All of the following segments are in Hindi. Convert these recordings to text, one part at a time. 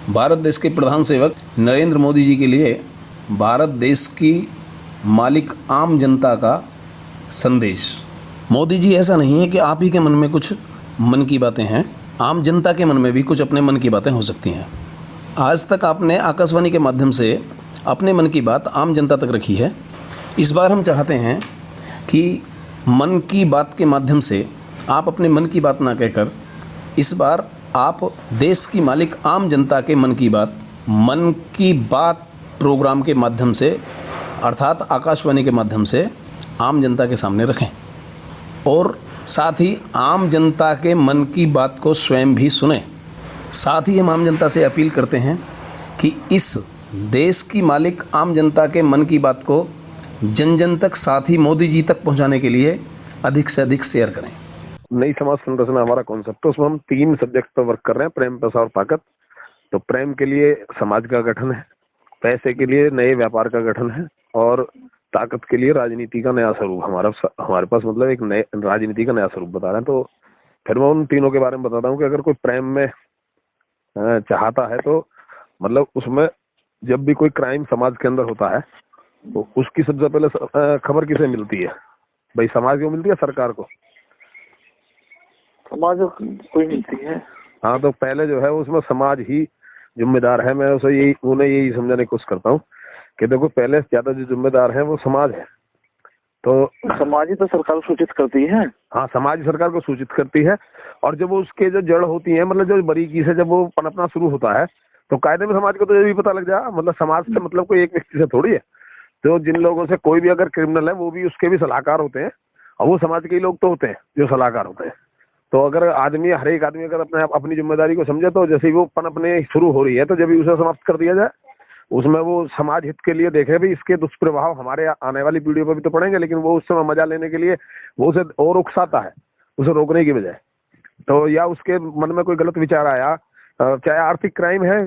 भारत देश के प्रधान सेवक नरेंद्र मोदी जी के लिए भारत देश की मालिक आम जनता का संदेश। मोदी जी, ऐसा नहीं है कि आप ही के मन में कुछ मन की बातें हैं, आम जनता के मन में भी कुछ अपने मन की बातें हो सकती हैं। आज तक आपने आकाशवाणी के माध्यम से अपने मन की बात आम जनता तक रखी है। इस बार हम चाहते हैं कि मन की बात के माध्यम से आप अपने मन की बात ना कहकर इस बार आप देश की मालिक आम जनता के मन की बात प्रोग्राम के माध्यम से अर्थात आकाशवाणी के माध्यम से आम जनता के सामने रखें और साथ ही आम जनता के मन की बात को स्वयं भी सुनें। साथ ही हम आम जनता से अपील करते हैं कि इस देश की मालिक आम जनता के मन की बात को जन जन तक, साथ ही मोदी जी तक पहुंचाने के लिए अधिक से अधिक शेयर करें। नई समाज संरचना हमारा कॉन्सेप्ट है, उसमें हम 3 सब्जेक्ट पर वर्क कर रहे हैं, प्रेम, पैसा और ताकत। तो प्रेम के लिए समाज का गठन है, पैसे के लिए नए व्यापार का गठन है और ताकत के लिए राजनीति का नया स्वरूप हमारे पास मतलब एक नए राजनीति का नया स्वरूप बता रहे हैं। तो फिर मैं उन तीनों के बारे में बताता हूँ कि अगर कोई प्रेम में चाहता है तो मतलब उसमें जब भी कोई क्राइम समाज के अंदर होता है तो उसकी सबसे पहले खबर किसे मिलती है? भाई समाज को मिलती है, सरकार को? समाज कोई मिलती है। हाँ, तो पहले जो है उसमें समाज ही जिम्मेदार है। मैं उसे उन्हें यही समझाने की कोशिश करता हूँ कि देखो, पहले ज्यादा जो जिम्मेदार है वो समाज है। तो समाज ही तो सरकार को सूचित करती है। हाँ, समाज सरकार को सूचित करती है और जब वो उसके जो जड़ होती है, मतलब जो बारीकी से जब वो पनपना शुरू होता है तो कायदे में समाज को तो ये भी पता लग जाए। मतलब समाज से मतलब कोई एक व्यक्ति से थोड़ी है। तो जिन लोगों से कोई भी अगर क्रिमिनल है वो भी उसके भी सलाहकार होते हैं और वो समाज के ही लोग तो होते हैं जो सलाहकार होते हैं। तो अगर हर एक आदमी अगर अपनी जिम्मेदारी को समझे तो जैसे ही वो पनपने शुरू हो रही है तो जब भी उसे समाप्त कर दिया जाए, उसमें वो समाज हित के लिए देखे भी इसके दुष्प्रभाव हमारे आने वाली पीढ़ियों पर भी तो पड़ेंगे, लेकिन वो उस समय मजा लेने के लिए वो उसे और उकसाता है उसे रोकने की बजाय। तो या उसके मन में कोई गलत विचार आया, चाहे आर्थिक क्राइम है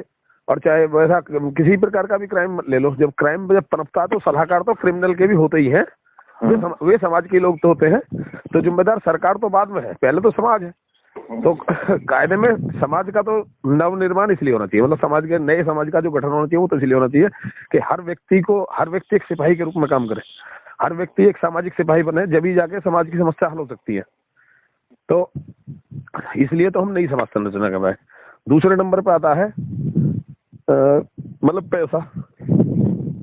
और चाहे वैसा किसी प्रकार का भी क्राइम ले लो, जब क्राइम जब पनपता है तो सलाहकार तो क्रिमिनल के भी होते ही हैं। वे समाज के लोग तो होते हैं। तो जिम्मेदार सरकार तो बाद में है, पहले तो समाज है। तो कायदे में समाज का तो नवनिर्माण इसलिए होना चाहिए, मतलब समाज के नए समाज का जो गठन होना चाहिए वो तो इसलिए होना चाहिए कि हर व्यक्ति एक सिपाही के रूप में काम करे, हर व्यक्ति एक सामाजिक सिपाही बने, जब ही जाके समाज की समस्या हल हो सकती है। तो इसलिए तो हम नई समाज संरचना कर रहे हैं। दूसरे नंबर पे आता है मतलब पैसा।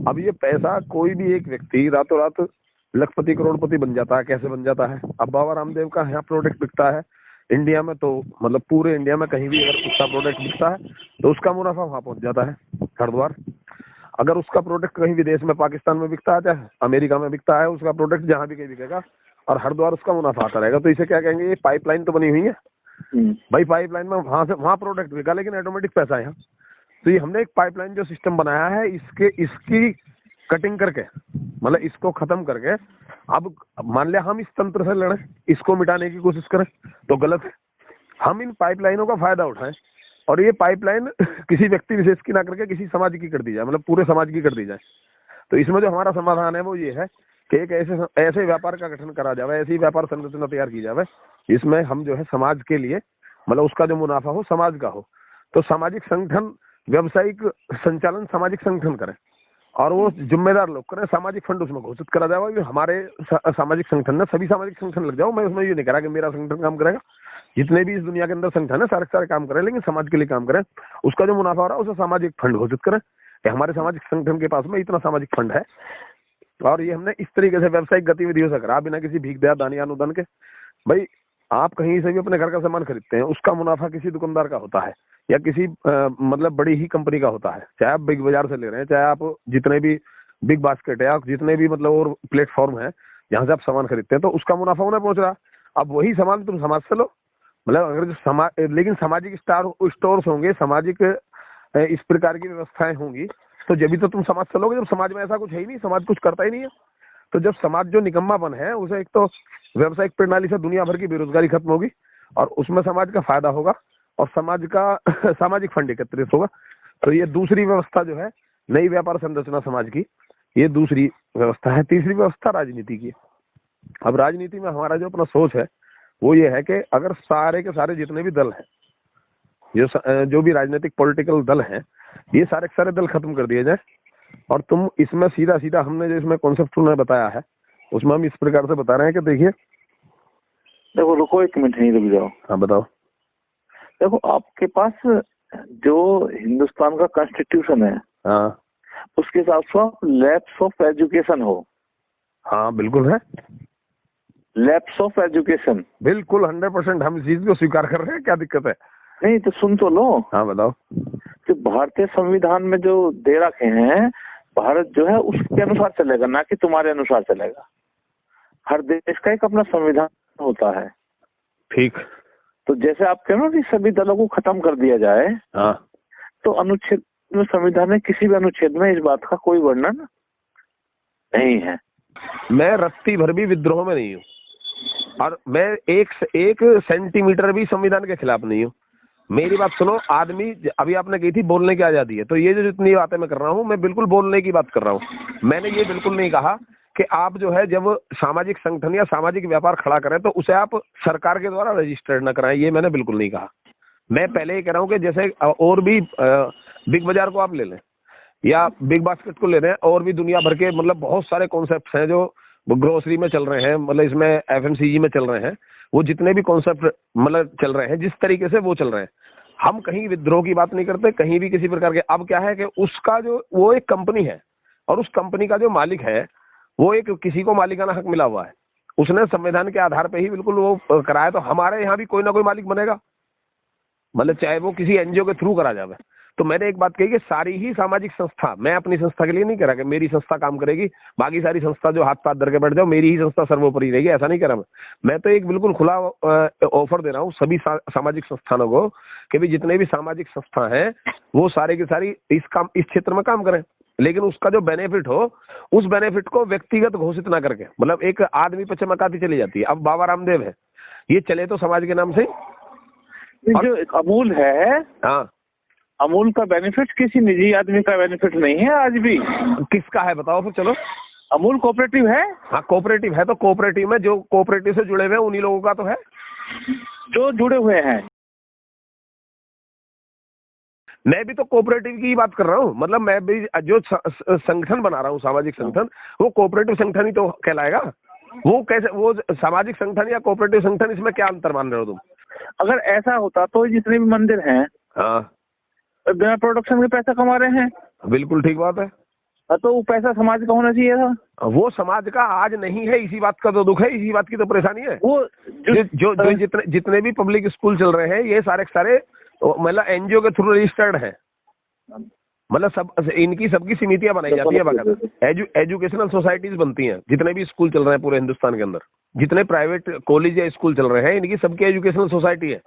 अब ये पैसा कोई भी एक व्यक्ति रातों रात लखपति करोड़पति बन जाता है। कैसे बन जाता है? अब बाबा रामदेव का यहाँ प्रोडक्ट बिकता है इंडिया में, तो मतलब पूरे इंडिया में कहीं भी अगर उसका प्रोडक्ट बिकता है तो उसका मुनाफा वहां पहुंच जाता है, हरिद्वार। अगर उसका प्रोडक्ट कहीं विदेश में, पाकिस्तान में बिकता है, चाहे अमेरिका में बिकता है, उसका प्रोडक्ट जहां भी कहीं बिकेगा और हरिद्वार उसका मुनाफा आता रहेगा। तो इसे क्या कहेंगे? ये पाइपलाइन तो बनी हुई है भाई। पाइपलाइन में वहां से वहां प्रोडक्ट बिका, लेकिन ऑटोमेटिक पैसा है यहाँ। तो ये हमने एक पाइपलाइन जो सिस्टम बनाया है, इसकी कटिंग करके, मतलब इसको खत्म करके, अब मान लिया हम इस तंत्र से लड़े, इसको मिटाने की कोशिश करें तो गलत है। हम इन पाइपलाइनों का फायदा उठाएं और ये पाइपलाइन किसी व्यक्ति विशेष की ना करके किसी समाज की कर दी जाए, मतलब पूरे समाज की कर दी जाए। तो इसमें जो हमारा समाधान है वो ये है कि एक ऐसे व्यापार का गठन करा जाए, ऐसी व्यापार संरचना तैयार की जाए जिसमें हम जो है समाज के लिए, मतलब उसका जो मुनाफा हो समाज का हो। तो सामाजिक संगठन, व्यावसायिक संचालन सामाजिक संगठन करें और वो जिम्मेदार लोग करें। सामाजिक फंड उसमें घोषित करा जाएगा कि हमारे सामाजिक संगठन में, सभी सामाजिक संगठन लग जाओ। मैं उसमें ये नहीं कह रहा कि मेरा संगठन काम करेगा, जितने भी इस दुनिया के अंदर संगठन है सारे काम करें, लेकिन समाज के लिए काम करें। उसका जो मुनाफा हो रहा है उसे सामाजिक फंड घोषित करें कि हमारे सामाजिक संगठन के पास में इतना सामाजिक फंड है। और ये हमने इस तरीके से व्यावसायिक गतिविधियों से करा, बिना किसी भीख दया दानी अनुदान के। भाई, आप कहीं से भी अपने घर का सामान खरीदते हैं, उसका मुनाफा किसी दुकानदार का होता है या किसी मतलब बड़ी ही कंपनी का होता है। चाहे आप बिग बाजार से ले रहे हैं, चाहे आप जितने भी बिग बास्केट है, आप जितने भी मतलब और प्लेटफॉर्म है जहां से आप सामान खरीदते हैं, तो उसका मुनाफा उन्हें पहुंच रहा। अब वही सामान तुम समाज से लो, मतलब अगर जो समाज, लेकिन सामाजिक स्टोर्स होंगे, सामाजिक इस प्रकार की व्यवस्थाएं होंगी, तो जब भी तो तुम समाज से लोगे जब समाज में ऐसा कुछ है ही नहीं, समाज कुछ करता ही नहीं है। तो जब समाज जो निकम्मापन है उसे, एक तो व्यवसायिक प्रणाली से दुनिया भर की बेरोजगारी खत्म होगी और उसमें समाज का फायदा होगा और समाज का सामाजिक फंड एकत्रित होगा। तो ये दूसरी व्यवस्था जो है नई व्यापार संरचना समाज की, ये दूसरी व्यवस्था है। तीसरी व्यवस्था राजनीति की। अब राजनीति में हमारा जो अपना सोच है वो ये है कि अगर सारे के सारे जितने भी दल हैं जो भी राजनीतिक पॉलिटिकल दल हैं, ये सारे दल खत्म कर दिए जाए, और तुम इसमें सीधा सीधा हमने जो इसमें कॉन्सेप्ट उन्होंने बताया है उसमें हम इस प्रकार से बता रहे हैं कि देखिए। देखो रुको, एक मिनट यहीं रुक जाओ। हाँ बताओ। देखो आपके पास जो हिंदुस्तान का कॉन्स्टिट्यूशन है, हाँ उसके हिसाब से आप लैप्स ऑफ एजुकेशन हो। हाँ बिल्कुल है, लैप्स ऑफ एजुकेशन बिल्कुल 100% हम इस चीज को स्वीकार कर रहे हैं, क्या दिक्कत है? नहीं तो सुन तो लो। हाँ बताओ। जो भारतीय संविधान में जो दे रखे हैं, भारत जो है उसके अनुसार चलेगा, ना कि तुम्हारे अनुसार चलेगा। हर देश का एक अपना संविधान होता है। ठीक। तो जैसे आप कह रहे हो कि सभी दलों को खत्म कर दिया जाए, हाँ तो अनुच्छेद में, संविधान में किसी भी अनुच्छेद में इस बात का कोई वर्णन नहीं है। मैं रत्ती भर भी विद्रोह में नहीं हूँ, और मैं एक सेंटीमीटर भी संविधान के खिलाफ नहीं हूँ। मेरी बात सुनो, आदमी, अभी आपने कही थी बोलने की आजादी है, तो ये जो जितनी बातें मैं कर रहा हूँ, मैं बिल्कुल बोलने की बात कर रहा हूँ। मैंने ये बिल्कुल नहीं कहा कि आप जो है जब सामाजिक संगठन या सामाजिक व्यापार खड़ा करें तो उसे आप सरकार के द्वारा रजिस्टर्ड न कराएं, ये मैंने बिल्कुल नहीं कहा। मैं पहले ये कह रहा हूँ कि जैसे और भी बिग बाजार को आप ले लें या बिग बास्केट को ले रहे हैं, और भी दुनिया भर के मतलब बहुत सारे कॉन्सेप्ट हैं जो ग्रोसरी में चल रहे हैं, मतलब इसमें एफएमसीजी में चल रहे हैं, वो जितने भी कॉन्सेप्ट मतलब चल रहे हैं, जिस तरीके से वो चल रहे हैं, हम कहीं विद्रोह की बात नहीं करते, कहीं भी किसी प्रकार के। अब क्या है कि उसका जो वो एक कंपनी है, और उस कंपनी का जो मालिक है वो एक किसी को मालिकाना हक मिला हुआ है, उसने संविधान के आधार पे ही बिल्कुल वो कराया। तो हमारे यहाँ भी कोई ना कोई मालिक बनेगा, मतलब चाहे वो किसी एनजीओ के थ्रू करा जाए। तो मैंने एक बात कही कि सारी ही सामाजिक संस्था, मैं अपनी संस्था के लिए नहीं कह रहा कि मेरी संस्था काम करेगी, बाकी सारी संस्था जो हाथ पाथ धर के बैठ जाओ मेरी ही संस्था सर्वोपरि रहेगी, ऐसा नहीं कह रहा मैं तो एक बिल्कुल खुला ऑफर दे रहा हूँ सभी सामाजिक संस्थानों को कि भी जितने भी सामाजिक संस्था हैं वो सारे की सारी इस क्षेत्र में काम करें, लेकिन उसका जो बेनिफिट हो, उस बेनिफिट को व्यक्तिगत घोषित ना करके, मतलब एक आदमी पे चमकाती चली जाती है। अब बाबा रामदेव है, ये चले तो समाज के नाम से। जो अमूल है, हाँ, अमूल का बेनिफिट किसी निजी आदमी का बेनिफिट नहीं है आज भी। किसका है बताओ फिर? चलो, अमूल कोऑपरेटिव है। हाँ कोऑपरेटिव है, तो कोऑपरेटिव में जो कोऑपरेटिव से जुड़े हुए हैं उन्हीं लोगों का तो है जो जुड़े हुए हैं। मैं भी तो कोऑपरेटिव की बात कर रहा हूँ, मतलब मैं भी जो संगठन बना रहा हूँ सामाजिक संगठन, वो कोऑपरेटिव संगठन ही तो कहलाएगा। वो कैसे, वो सामाजिक संगठन या कोऑपरेटिव संगठन, इसमें क्या अंतर मान रहे हो तुम? अगर ऐसा होता तो जितने भी मंदिर हैं, हाँ, बिना प्रोडक्शन के पैसा कमा रहे हैं। बिल्कुल ठीक बात है। तो वो पैसा समाज का होना चाहिए था। वो समाज का आज नहीं है, इसी बात का तो दुख है, इसी बात की तो परेशानी है। वो जो जितने भी पब्लिक स्कूल चल रहे हैं, ये सारे मतलब एनजीओ के थ्रू रजिस्टर्ड है, मतलब सब इनकी सबकी समितियां बनाई जाती है, बाकायदा एजुकेशनल सोसाइटीज बनती हैं। जितने भी स्कूल चल रहे हैं पूरे हिंदुस्तान के अंदर, जितने प्राइवेट कॉलेज या स्कूल चल रहे हैं, इनकी सबकी एजुकेशनल सोसाइटी है।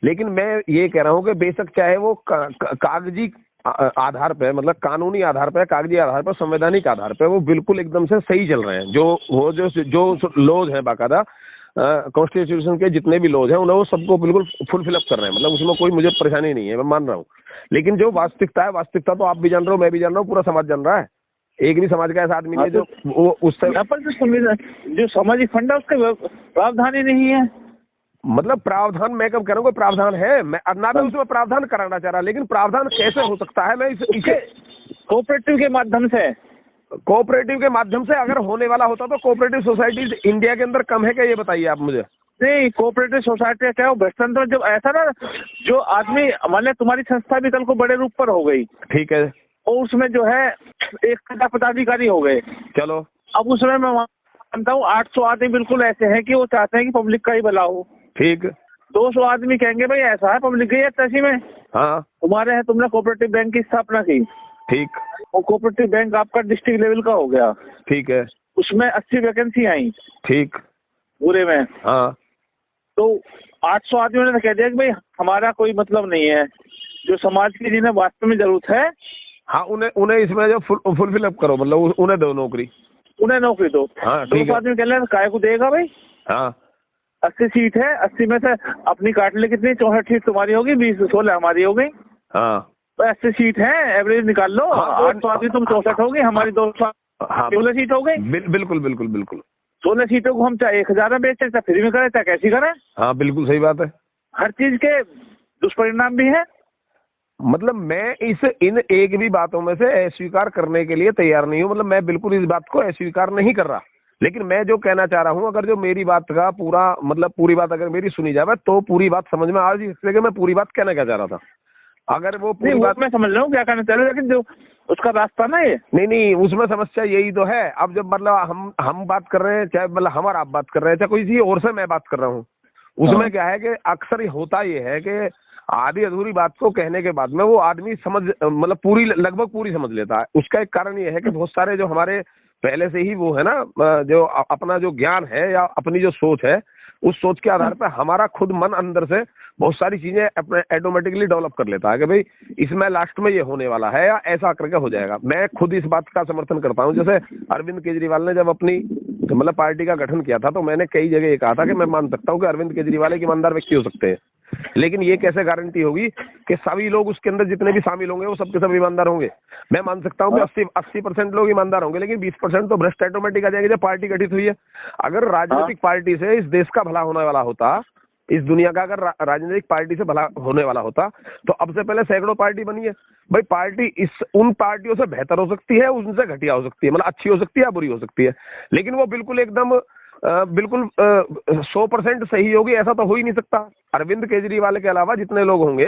लेकिन मैं ये कह रहा हूँ कि बेशक चाहे वो कागजी आधार पे, मतलब कानूनी आधार पे, कागजी आधार पर, संवैधानिक आधार पे वो बिल्कुल एकदम से सही चल रहे हैं। जो लॉज है बाकायदा कॉन्स्टिट्यूशन के जितने भी लॉज हैं उन्हें वो सबको बिल्कुल फुलफिल कर रहे हैं, मतलब उसमें कोई मुझे परेशानी नहीं है, मैं मान रहा हूँ। लेकिन जो वास्तविकता है, वास्तविकता तो आप भी जान रहे हो, मैं भी जान रहा हूँ, पूरा समाज जान रहा है। एक भी समाज का ऐसा आदमी नहीं है जो वो उससे, जो सामाजिक फंड है उसके प्रावधान ही नहीं है। मतलब प्रावधान, मैं कब कह रहा हूँ प्रावधान है, मैं ना मैं उसमें प्रावधान कराना चाह रहा, लेकिन प्रावधान कैसे हो सकता है? मैं इसे कोऑपरेटिव के माध्यम से, कोऑपरेटिव के माध्यम से अगर होने वाला होता तो कोऑपरेटिव सोसाइटीज इंडिया के अंदर कम है क्या, ये बताइए आप मुझे। नहीं, कोऑपरेटिव सोसाइटी क्या हो भ्रष्टाचार, जब ऐसा ना, जो आदमी मान ले तुम्हारी संस्था भी कल को बड़े रूप पर हो गई, ठीक है, और उसमें जो है एक पदाधिकारी हो गए, चलो अब उसमें मैं मानता हूँ 800 आदमी बिल्कुल ऐसे हैं कि वो चाहते हैं कि पब्लिक का ही भला हो, ठीक, 200 आदमी कहेंगे भाई ऐसा है पब्लिक गई है तैसी में। हाँ, तुम्हारे यहाँ तुमने कोऑपरेटिव बैंक की स्थापना की, ठीक, वो कोऑपरेटिव बैंक आपका डिस्ट्रिक्ट लेवल का हो गया, ठीक है, उसमें 80 वैकेंसी आई, ठीक, पूरे में, हाँ, तो 800 आदमियों ने कह दिया कि भाई हमारा कोई मतलब नहीं है, जो समाज की जिन्हें वास्तव में जरूरत है, हाँ, उन्हें इसमें जो फुलफिल अप करो, मतलब उन्हें दो नौकरी, उन्हें नौकरी दो। हाँ, तो उस आदमी कह रहे हैं काय को देगा भाई, हाँ, 80 सीट है, 80 में से अपनी काट ले, कितनी 64 सीट तुम्हारी होगी, 20-16 हमारी हो गई, हाँ, तो 80 सीट है, एवरेज निकाल लो, 800 आदमी तुम 64 होगी, हमारी 16 सीट हो गई। बिल्कुल बिल्कुल बिल्कुल 16 सीटों को हम चाहे 1000 में बेचे, चाहे फ्री में करें, चाहे कैसी करें। हाँ, बिल्कुल सही बात है। हर चीज के दुष्परिणाम भी है। मतलब मैं इन एक भी बातों में से अस्वीकार करने के लिए तैयार नहीं हूं, मतलब मैं बिल्कुल इस बात को अस्वीकार नहीं कर रहा, लेकिन मैं जो कहना चाह रहा हूं, अगर जो मेरी बात का पूरा मतलब पूरी बात अगर मेरी सुनी जाए तो पूरी बात समझ में आ जाए कि मैं पूरी बात कहना क्या चाह रहा था। अगर वो नहीं, पूरी बात मैं समझ रहा हूँ क्या कहना चाह रहे हो, लेकिन जो उसका रास्ता ना ये नहीं उसमें समस्या यही तो है। अब जब मतलब हम बात कर रहे हैं, चाहे मतलब हम और आप बात कर रहे हैं, चाहे कोई और से मैं बात कर रहा हूँ, उसमें क्या है कि अक्सर होता ये है कि आधी अधूरी बात को कहने के बाद में वो आदमी समझ मतलब पूरी लगभग पूरी समझ लेता है। उसका एक कारण ये है कि बहुत सारे जो हमारे पहले से ही वो है ना, जो अपना जो ज्ञान है या अपनी जो सोच है, उस सोच के आधार पर हमारा खुद मन अंदर से बहुत सारी चीजें अपने ऑटोमेटिकली डेवलप कर लेता है कि भाई इसमें लास्ट में ये होने वाला है या ऐसा करके हो जाएगा। मैं खुद इस बात का समर्थन करता हूँ। जैसे अरविंद केजरीवाल ने जब अपनी मतलब पार्टी का गठन किया था, तो मैंने कई जगह ये कहा था कि मैं मान सकता हूँ कि अरविंद केजरीवाल एक ईमानदार व्यक्ति हो सकते हैं, लेकिन ये कैसे गारंटी होगी कि सभी लोग उसके अंदर जितने भी शामिल होंगे वो सबके सब ईमानदार होंगे। मैं मान सकता हूँ कि 80% लोग ईमानदार होंगे, लेकिन 20% तो भ्रष्ट ऑटोमेटिक आ जाएंगे जब पार्टी गठित हुई है। अगर राजनीतिक पार्टी से इस देश का भला होने वाला होता, इस दुनिया का अगर राजनीतिक पार्टी से भला होने वाला होता, तो अब से पहले सैकड़ों पार्टी बनी है। भाई पार्टी उन पार्टियों से बेहतर हो सकती है, उनसे घटिया हो सकती है, मतलब अच्छी हो सकती है या बुरी हो सकती है, लेकिन वो बिल्कुल एकदम बिल्कुल 100% सही होगी ऐसा तो हो ही नहीं सकता। अरविंद केजरीवाल के अलावा जितने लोग होंगे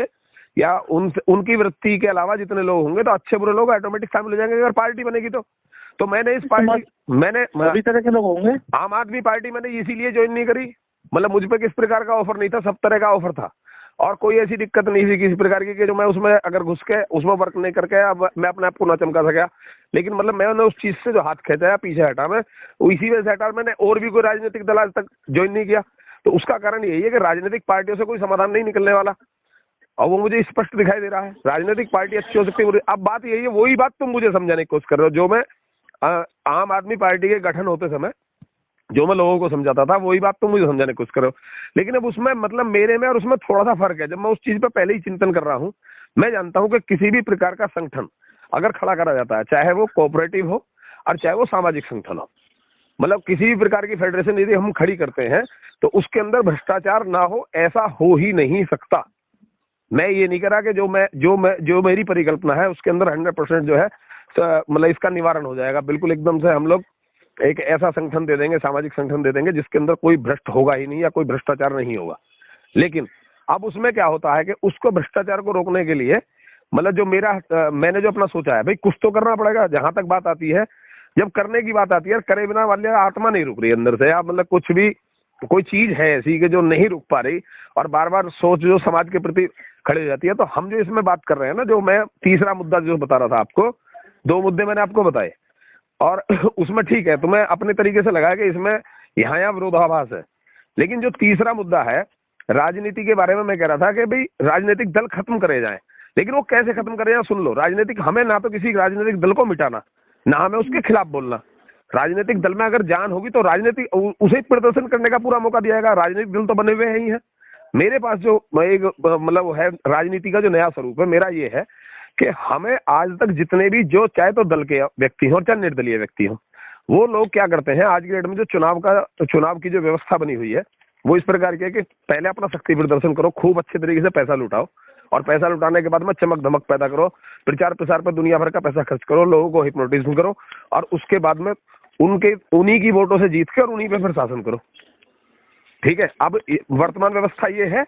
या उनकी वृत्ति के अलावा जितने लोग होंगे, तो अच्छे बुरे लोग ऑटोमेटिक शामिल हो जाएंगे अगर पार्टी बनेगी तो मैंने इस पार्टी मैंने सभी तरह के लोग होंगे। आम आदमी पार्टी मैंने इसीलिए ज्वाइन नहीं करी, मतलब मुझ पे किस प्रकार का ऑफर नहीं था, सब तरह का ऑफर था और कोई ऐसी दिक्कत नहीं थी किसी प्रकार की कि जो मैं उसमें अगर घुस के उसमें वर्क नहीं करके अब मैं अपने आप को ना चमका सका। लेकिन मतलब मैंने उस चीज से जो हाथ खींचा पीछे हटा, मैं इसी वजह से हटा। मैंने और भी कोई राजनीतिक दल आज तक ज्वाइन नहीं किया, तो उसका कारण यही है कि राजनीतिक पार्टियों से कोई समाधान नहीं निकलने वाला और वो मुझे स्पष्ट दिखाई दे रहा है। राजनीतिक पार्टी अच्छी हो सकती है, अब बात यही है, वही बात तुम मुझे समझाने की कोशिश कर रहे हो जो मैं आम आदमी पार्टी के गठन होते समय जो मैं लोगों को समझाता था, वही बात तुम मुझे समझाने की कोशिश करो। लेकिन अब उसमें मतलब मेरे में और उसमें थोड़ा सा फर्क है। जब मैं उस चीज पे पहले ही चिंतन कर रहा हूं, मैं जानता हूं कि किसी भी प्रकार का संगठन अगर खड़ा करा जाता है, चाहे वो कोऑपरेटिव हो और चाहे वो सामाजिक संगठन हो, मतलब किसी भी प्रकार की फेडरेशन यदि हम खड़ी करते हैं तो उसके अंदर भ्रष्टाचार ना हो ऐसा हो ही नहीं सकता। मैं ये नहीं करा कि जो मेरी परिकल्पना है उसके अंदर 100% जो है मतलब इसका निवारण हो जाएगा। बिल्कुल एकदम से हम लोग एक ऐसा संगठन दे देंगे, सामाजिक संगठन दे देंगे जिसके अंदर कोई भ्रष्ट होगा ही नहीं या कोई भ्रष्टाचार नहीं होगा। लेकिन अब उसमें क्या होता है कि उसको भ्रष्टाचार को रोकने के लिए मतलब जो मैंने जो अपना सोचा है, भाई कुछ तो करना पड़ेगा। जहां तक बात आती है, जब करने की बात आती है, करे बिना वाले आत्मा नहीं रुक रही अंदर से, या मतलब कुछ भी कोई चीज है ऐसी कि जो नहीं रुक पा रही और बार बार सोच जो समाज के प्रति खड़ी हो जाती है। तो हम जो इसमें बात कर रहे हैं ना, जो मैं तीसरा मुद्दा जो बता रहा था आपको, 2 मुद्दे मैंने आपको बताए और उसमें ठीक है, तुम्हें अपने तरीके से लगा कि इसमें यहाँ विरोधाभास है। लेकिन जो तीसरा मुद्दा है राजनीति के बारे में, मैं कह रहा था कि भाई राजनीतिक दल खत्म करे जाए, लेकिन वो कैसे खत्म करे जाए सुन लो। राजनीतिक हमें ना तो किसी राजनीतिक दल को मिटाना, ना हमें उसके खिलाफ बोलना। राजनीतिक दल में अगर जान होगी तो राजनीतिक उसे प्रदर्शन करने का पूरा मौका दिया जाएगा। राजनीतिक दल तो बने हुए ही है। मेरे पास जो एक मतलब है राजनीति का जो नया स्वरूप है मेरा, ये है कि हमें आज तक जितने भी जो चाहे तो दल के व्यक्ति हो चाहे निर्दलीय व्यक्ति हो, वो लोग क्या करते हैं आज की डेट में, जो चुनाव की जो व्यवस्था बनी हुई है वो इस प्रकार की है कि पहले अपना शक्ति प्रदर्शन करो, खूब अच्छे तरीके से पैसा लुटाओ और पैसा लुटाने के बाद में चमक धमक पैदा करो, प्रचार प्रसार पर दुनिया भर का पैसा खर्च करो, लोगों को हिप्नोटिज्म करो और उसके बाद में उन्हीं की वोटों से जीत के और उन्हीं पे फिर शासन करो। ठीक है, अब वर्तमान व्यवस्था ये है,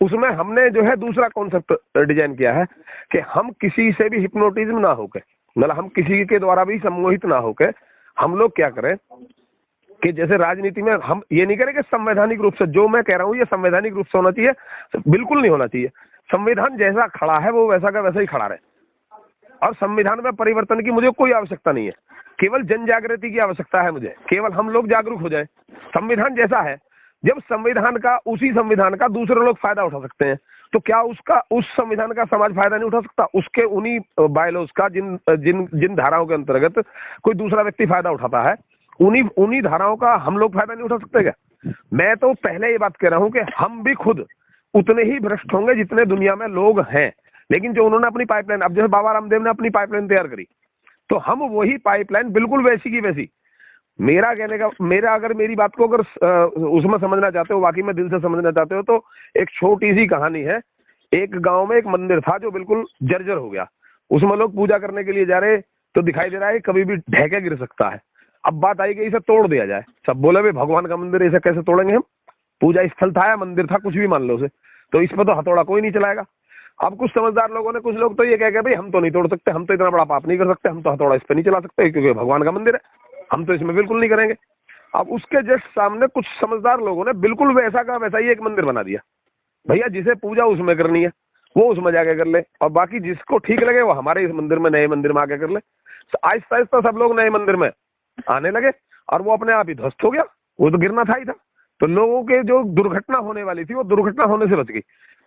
उसमें हमने जो है दूसरा कॉन्सेप्ट डिजाइन किया है कि हम किसी से भी हिप्नोटिज्म ना होके, मतलब हम किसी के द्वारा भी सम्मोहित ना होके हम लोग क्या करें कि जैसे राजनीति में हम ये नहीं करें कि संवैधानिक रूप से, जो मैं कह रहा हूं ये संवैधानिक रूप से होना चाहिए, बिल्कुल नहीं होना चाहिए। संविधान जैसा खड़ा है वो वैसा का वैसा ही खड़ा रहे और संविधान में परिवर्तन की मुझे कोई आवश्यकता नहीं है, केवल जन जागृति की आवश्यकता है मुझे, केवल हम लोग जागरूक हो जाए। संविधान जैसा है, जब उसी संविधान का दूसरे लोग फायदा उठा सकते हैं, तो क्या उस संविधान का समाज फायदा नहीं उठा सकता? उसके उन्हीं बायलॉज का जिन धाराओं के अंतर्गत कोई दूसरा व्यक्ति फायदा उठाता है, उन्हीं धाराओं का हम लोग फायदा नहीं उठा सकते क्या? मैं तो पहले ये बात कह रहा हूं कि हम भी खुद उतने ही भ्रष्ट होंगे जितने दुनिया में लोग हैं, लेकिन जो उन्होंने अपनी पाइपलाइन, अब जैसे बाबा रामदेव ने अपनी पाइपलाइन तैयार करी, तो हम वही पाइपलाइन बिल्कुल वैसी की वैसी, मेरा अगर मेरी बात को अगर उसमें समझना चाहते हो, वाकई में दिल से समझना चाहते हो, तो एक छोटी सी कहानी है एक गांव में एक मंदिर था जो बिल्कुल जर्जर हो गया, उसमें लोग पूजा करने के लिए जा रहे तो दिखाई दे रहा है कभी भी ढह के गिर सकता है। अब बात आई कि इसे तोड़ दिया जाए। सब बोले भाई भगवान का मंदिर इसे कैसे तोड़ेंगे हम, पूजा स्थल था या मंदिर था कुछ भी मान लो उसे, तो इस पर तो हथौड़ा कोई नहीं चलाएगा। अब कुछ समझदार लोगों ने, कुछ लोग तो ये कह गए भाई हम तो नहीं तोड़ सकते, हम तो इतना बड़ा पाप नहीं कर सकते, हम तो हथौड़ा इस पे नहीं चला सकते क्योंकि भगवान का मंदिर है, हम तो इसमें बिल्कुल नहीं करेंगे। अब उसके जस्ट सामने कुछ समझदार लोगों ने बिल्कुल वैसा का वैसा ही एक मंदिर बना दिया। भैया जिसे पूजा उसमें करनी है वो उसमें जाके कर ले, और बाकी जिसको ठीक लगे वो हमारे इस मंदिर में, नए मंदिर में आके कर ले। आहिस्ता आहिस्ता सब लोग नए मंदिर में आने लगे और वो अपने आप ही ध्वस्त हो गया, वो तो गिरना था ही था। तो लोगों के जो दुर्घटना होने वाली थी वो दुर्घटना होने से बच गई।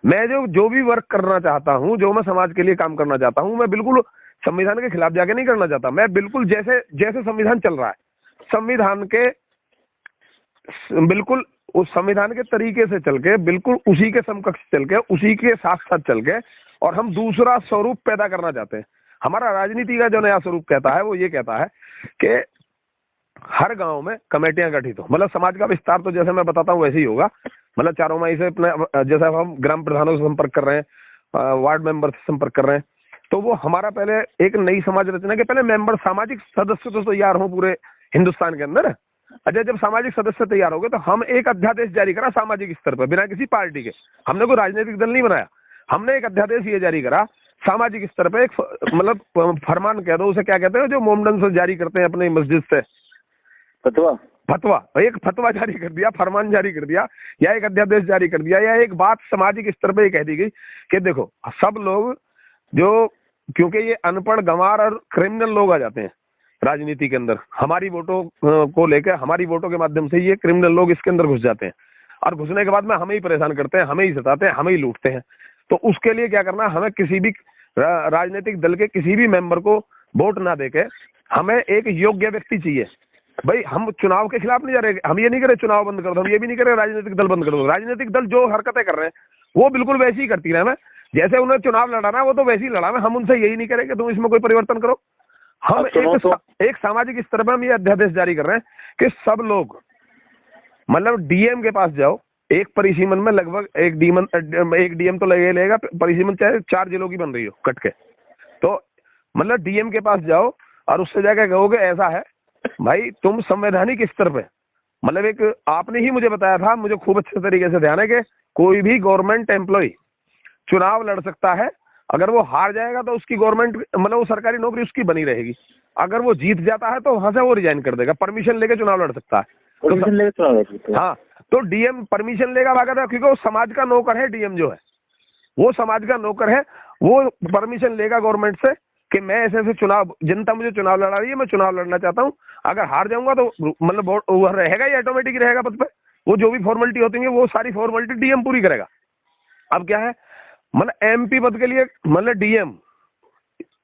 मैं जो भी वर्क करना चाहता हूँ, जो मैं समाज के लिए काम करना चाहता हूँ, मैं बिल्कुल संविधान के खिलाफ जाके नहीं करना चाहता। मैं बिल्कुल जैसे जैसे संविधान चल रहा है, संविधान के बिल्कुल उस संविधान के तरीके से चल के, बिल्कुल उसी के समकक्ष चल के, उसी के साथ साथ चल के, और हम दूसरा स्वरूप पैदा करना चाहते हैं। हमारा राजनीति का जो नया स्वरूप कहता है वो ये कहता है कि हर गांव में कमेटियां गठित हो, मतलब समाज का विस्तार तो जैसे मैं बताता हूँ वैसे ही होगा। मतलब चारों माही से अपने, जैसे हम ग्राम प्रधानों से संपर्क कर रहे हैं, वार्ड मेंबर से संपर्क कर रहे हैं, तो वो हमारा पहले एक नई समाज रचना के पहले मेंबर, सामाजिक सदस्य तो तैयार हो पूरे हिंदुस्तान के अंदर। अच्छा, जब सामाजिक सदस्य तैयार हो गए तो हम एक अध्यादेश जारी करा सामाजिक स्तर पर, बिना किसी पार्टी के। हमने कोई राजनीतिक दल नहीं बनाया, हमने एक अध्यादेश ये जारी करा सामाजिक स्तर पर, एक मतलब फरमान कह दो उसे, क्या कहते हैं जो मोमडन से जारी करते हैं अपनी मस्जिद से, फतवा। एक फतवा जारी कर दिया, फरमान जारी कर दिया, या एक अध्यादेश जारी कर दिया, या एक बात सामाजिक स्तर पे कह दी गई कि देखो सब लोग जो, क्योंकि ये अनपढ़, गंवार और क्रिमिनल लोग आ जाते हैं राजनीति के अंदर, हमारी वोटों को लेकर, हमारी वोटों के माध्यम से ये क्रिमिनल लोग इसके अंदर घुस जाते हैं, और घुसने के बाद में हमें ही परेशान करते हैं, हमें ही सताते हैं, हमें ही लूटते हैं। तो उसके लिए क्या करना, हमें किसी भी राजनीतिक दल के किसी भी मेंबर को वोट ना देके हमें एक योग्य व्यक्ति चाहिए। भाई हम चुनाव के खिलाफ नहीं जा रहे, हम ये नहीं करे चुनाव बंद कर दो, हम ये भी नहीं करे राजनीतिक दल बंद कर दो। राजनीतिक दल जो हरकतें कर रहे हैं वो बिल्कुल वैसी ही करती रहे, जैसे उन्हें चुनाव लड़ाना वो तो वैसे ही लड़ा, हम उनसे यही नहीं करेंगे तुम इसमें कोई परिवर्तन करो। हम एक सामाजिक स्तर पर हम ये अध्यादेश जारी कर रहे हैं कि सब लोग, मतलब डीएम के पास जाओ, एक परिसीमन में लगभग एक डीएम तो लेगा परिसीमन, चाहे 4 जिलों की बन रही हो कट के, तो मतलब डीएम के पास जाओ और उससे जाकर कहोगे ऐसा है भाई तुम संवैधानिक स्तर पे, मतलब एक आपने ही मुझे बताया था, मुझे खूब अच्छे तरीके से ध्यान है कि कोई भी गवर्नमेंट एम्प्लॉय चुनाव लड़ सकता है, अगर वो हार जाएगा तो उसकी गवर्नमेंट, मतलब वो सरकारी नौकरी उसकी बनी रहेगी, अगर वो जीत जाता है तो वहां से वो रिजाइन कर देगा, परमिशन लेके चुनाव लड़ सकता है। परमिशन लेके चुनाव लड़ सकता है, हाँ। तो डीएम परमिशन लेगा बाकायदा, क्योंकि वो समाज का नौकर है, डीएम जो है वो समाज का नौकर है, वो परमिशन लेगा गवर्नमेंट से कि मैं ऐसे ऐसे चुनाव, जनता मुझे चुनाव लड़ा रही है, मैं चुनाव लड़ना चाहता हूँ, अगर हार जाऊंगा तो मतलब वो रहेगा ही, ऑटोमेटिक रहेगा पद पे, वो जो भी फॉर्मेलिटी होती है वो सारी फॉर्मेलिटी डीएम पूरी करेगा। अब क्या है, मतलब एमपी पद के लिए मतलब डीएम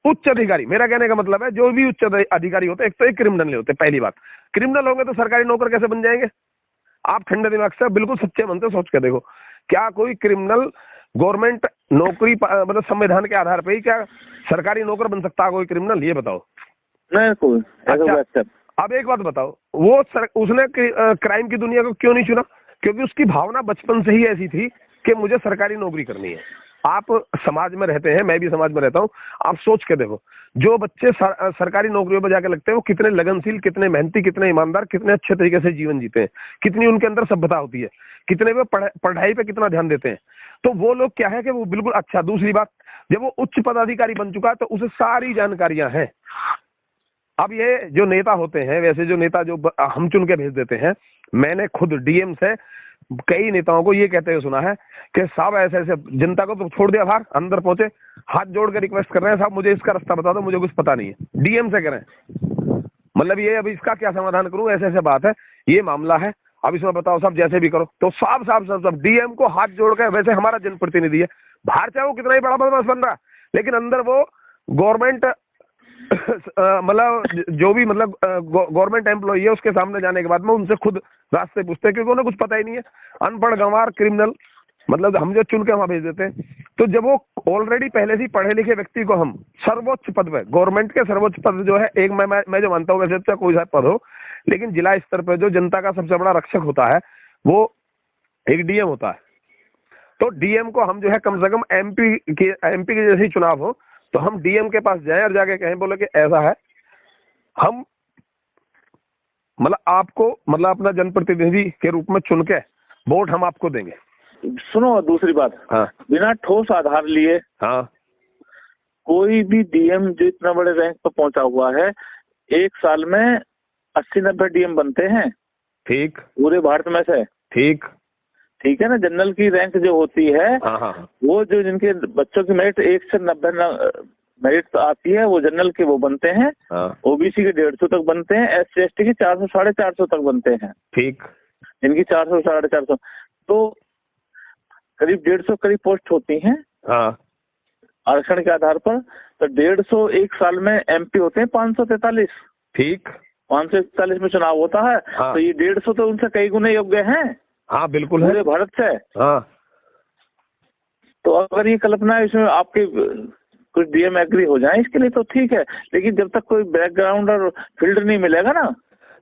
उच्च अधिकारी, मेरा कहने का मतलब है जो भी उच्च अधिकारी होते हैं, एक तो एक क्रिमिनल नहीं होते। पहली बात, क्रिमिनल होंगे तो सरकारी नौकर कैसे बन जाएंगे? आप ठंडे दिमाग से बिल्कुल सच्चे मन से सोच के देखो, क्या कोई क्रिमिनल गवर्नमेंट नौकरी, मतलब संविधान के आधार पर ही क्या सरकारी नौकर बन सकता है कोई क्रिमिनल? ये बताओ। नहीं कोई। अच्छा, अब एक बात बताओ, वो उसने क्राइम की दुनिया को क्यों नहीं चुना? क्योंकि उसकी भावना बचपन से ही ऐसी थी कि मुझे सरकारी नौकरी करनी है। आप समाज में रहते हैं, मैं भी समाज में रहता हूँ, आप सोच के देखो, जो बच्चे सरकारी नौकरियों पर जाके लगते हैं वो कितने लगनशील, कितने मेहनती, कितने ईमानदार, कितने अच्छे तरीके से जीवन जीते हैं, कितनी उनके अंदर सभ्यता होती है, कितने वे पढ़ाई पे कितना ध्यान देते हैं। तो वो लोग क्या है कि वो बिल्कुल, अच्छा दूसरी बात, जब वो उच्च पदाधिकारी बन चुका है तो उसे सारी जानकारियां हैं। अब ये जो नेता होते हैं, वैसे जो नेता जो हम चुन के भेज देते हैं, मैंने खुद डीएम से कई नेताओं को ये कहते हुए सुना है कि साहब ऐसे ऐसे जनता को तो छोड़ दिया बाहर, अंदर पहुंचे, हाथ जोड़ के रिक्वेस्ट कर रहे हैं, साहब मुझे इसका रास्ता बता दो, मुझे कुछ पता नहीं है। डीएम से करें, मतलब ये अभी इसका क्या समाधान करूं, ऐसे ऐसे बात है, ये मामला है, अब इसमें बताओ साहब, जैसे भी करो। तो साहब डीएम को हाथ जोड़ के, वैसे हमारा जनप्रतिनिधि है, बाहर चाहे वो कितना ही बड़ा बदमाश बन रहा है, लेकिन अंदर वो गवर्नमेंट मतलब जो भी मतलब गवर्नमेंट एम्प्लॉई है, उसके सामने जाने के बाद में उनसे खुद रास्ते पूछते हैं, क्योंकि उन्हें कुछ पता ही नहीं है। अनपढ़, गंवार, क्रिमिनल, मतलब हम जो चुन के वहां भेज देते हैं। तो जब वो ऑलरेडी पहले से पढ़े लिखे व्यक्ति को हम सर्वोच्च पद पे, गवर्नमेंट के सर्वोच्च पद जो है, एक मैं जो मानता हूँ, वैसे तो कोई सा पद हो, लेकिन जिला स्तर पर जो जनता का सबसे बड़ा रक्षक होता है वो एक डीएम होता है। तो डीएम को हम जो है कम से कम एमपी के जैसे ही चुनाव हो तो हम डीएम के पास जाएं और जाके कहें, बोले कि ऐसा है, हम मतलब आपको मतलब अपना जनप्रतिनिधि के रूप में चुन के वोट हम आपको देंगे। सुनो दूसरी बात, हाँ बिना ठोस आधार लिए हाँ कोई भी डीएम जो इतना बड़े रैंक पर पहुंचा हुआ है, एक साल में 80-90 डीएम बनते हैं ठीक, पूरे भारत में से। ठीक ठीक है ना, जनरल की रैंक जो होती है हाँ हाँ वो जो जिनके बच्चों की मेरिट 1 से 90 मेरिट आती है वो जनरल के वो बनते हैं, हाँ ओबीसी के 150 तक बनते हैं, SC ST के 400-450 तक बनते हैं, ठीक, जिनकी 400-450, तो करीब 150 करीब पोस्ट होती हैं हाँ आरक्षण के आधार पर। तो 150 एक साल में एमपी होते हैं 543, ठीक 541 में चुनाव होता है। हाँ तो ये 150 तो उनसे कई गुने योग्य हैं हाँ बिल्कुल है, पूरे भारत से। हाँ तो अगर ये कल्पना है इसमें आपके कुछ डीएम एग्री हो जाए इसके लिए तो ठीक है, लेकिन जब तक कोई बैकग्राउंड और फील्ड नहीं मिलेगा ना।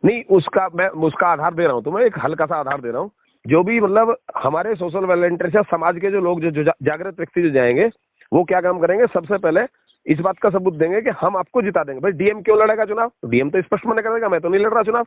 नहीं, उसका मैं उसका आधार दे रहा हूँ तुम्हें, एक हल्का सा आधार दे रहा हूँ। जो भी मतलब हमारे सोशल वॉलंटियर्स या समाज के जो लोग जो जागृत व्यक्ति जो जाएंगे वो क्या काम करेंगे, सबसे पहले इस बात का सबूत देंगे कि हम आपको जिता देंगे। भाई डीएम क्यों लड़ेगा चुनाव? डीएम तो स्पष्ट मना करेगा, मैं तो नहीं लड़ रहा चुनाव,